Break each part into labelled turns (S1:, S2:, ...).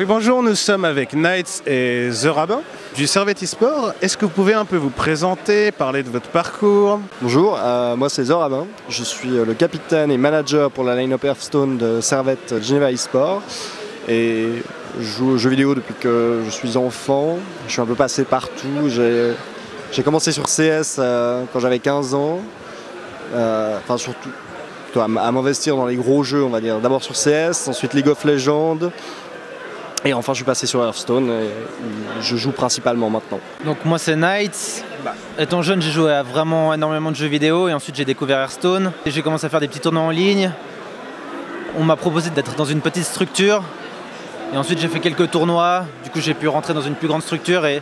S1: Oui, bonjour, nous sommes avec Knights et The Rabbin du Servette eSport. Est-ce que vous pouvez un peu vous présenter, parler de votre parcours?
S2: Bonjour, moi c'est The Rabbin. Je suis le capitaine et manager pour la line-up Hearthstone de Servette Geneva eSport. Et je joue aux jeux vidéo depuis que je suis enfant. Je suis un peu passé partout. J'ai commencé sur CS quand j'avais 15 ans. Enfin surtout à m'investir dans les gros jeux, on va dire. D'abord sur CS, ensuite League of Legends. Et enfin je suis passé sur Hearthstone et je joue principalement maintenant.
S3: Donc moi c'est Knights. Étant jeune j'ai joué à vraiment énormément de jeux vidéo et ensuite j'ai découvert Hearthstone. Et j'ai commencé à faire des petits tournois en ligne. On m'a proposé d'être dans une petite structure. Et ensuite j'ai fait quelques tournois. Du coup j'ai pu rentrer dans une plus grande structure et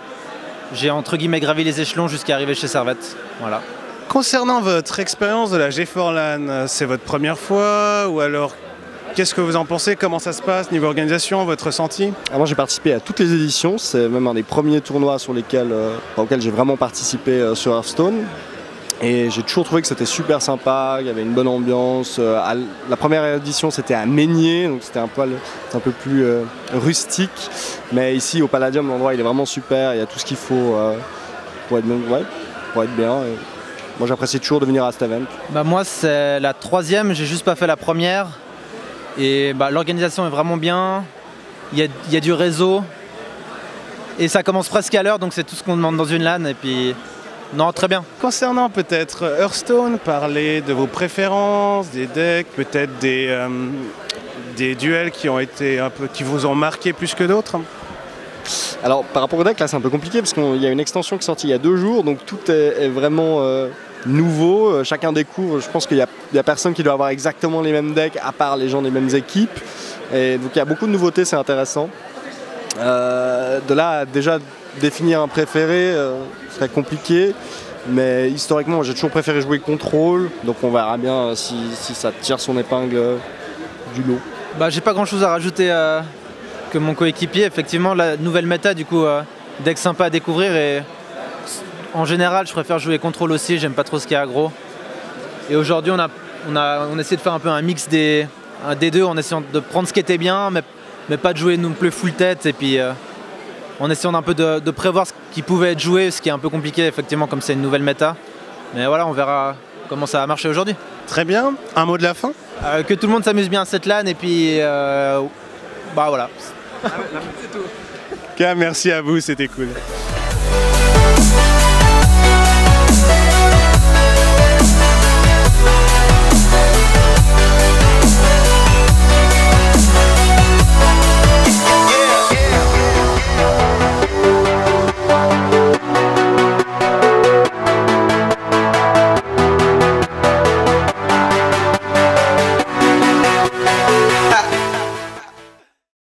S3: j'ai entre guillemets gravi les échelons jusqu'à arriver chez Servette. Voilà.
S1: Concernant votre expérience de la G4LAN, c'est votre première fois ou alors qu'est-ce que vous en pensez? Comment ça se passe niveau organisation, votre ressenti?
S2: Moi j'ai participé à toutes les éditions, c'est même un des premiers tournois auxquels j'ai vraiment participé sur Hearthstone. Et j'ai toujours trouvé que c'était super sympa, il y avait une bonne ambiance. La première édition c'était à Meignier, donc c'était un peu plus rustique. Mais ici au Palladium, l'endroit il est vraiment super, il y a tout ce qu'il faut pour être bien. Et moi j'apprécie toujours de venir à cet event.
S3: Moi c'est la troisième, j'ai juste pas fait la première. Et l'organisation est vraiment bien, il y a du réseau et ça commence presque à l'heure, donc c'est tout ce qu'on demande dans une LAN et puis non, très bien.
S1: Concernant peut-être Hearthstone, parler de vos préférences, des decks, peut-être des duels qui vous ont marqué plus que d'autres.
S2: Alors par rapport au deck là c'est un peu compliqué parce qu'il y a une extension qui est sortie il y a 2 jours, donc tout est vraiment nouveau, chacun découvre. Je pense qu'il y a personne qui doit avoir exactement les mêmes decks à part les gens des mêmes équipes, et donc il y a beaucoup de nouveautés, c'est intéressant. De là à déjà définir un préféré serait compliqué, mais historiquement j'ai toujours préféré jouer contrôle, donc on verra bien si ça tire son épingle du lot.
S3: J'ai pas grand chose à rajouter que mon coéquipier. Effectivement la nouvelle méta, du coup deck sympa à découvrir, et en général je préfère jouer contrôle aussi, j'aime pas trop ce qui est aggro. Et aujourd'hui on essaie de faire un peu un mix des deux en essayant de prendre ce qui était bien, mais pas de jouer non plus full tête, et puis en essayant un peu de prévoir ce qui pouvait être joué, ce qui est un peu compliqué effectivement comme c'est une nouvelle méta. Mais voilà, on verra comment ça va marcher aujourd'hui.
S1: Très bien, un mot de la fin?
S3: Que tout le monde s'amuse bien à cette LAN et puis voilà.
S1: Merci à vous, c'était cool.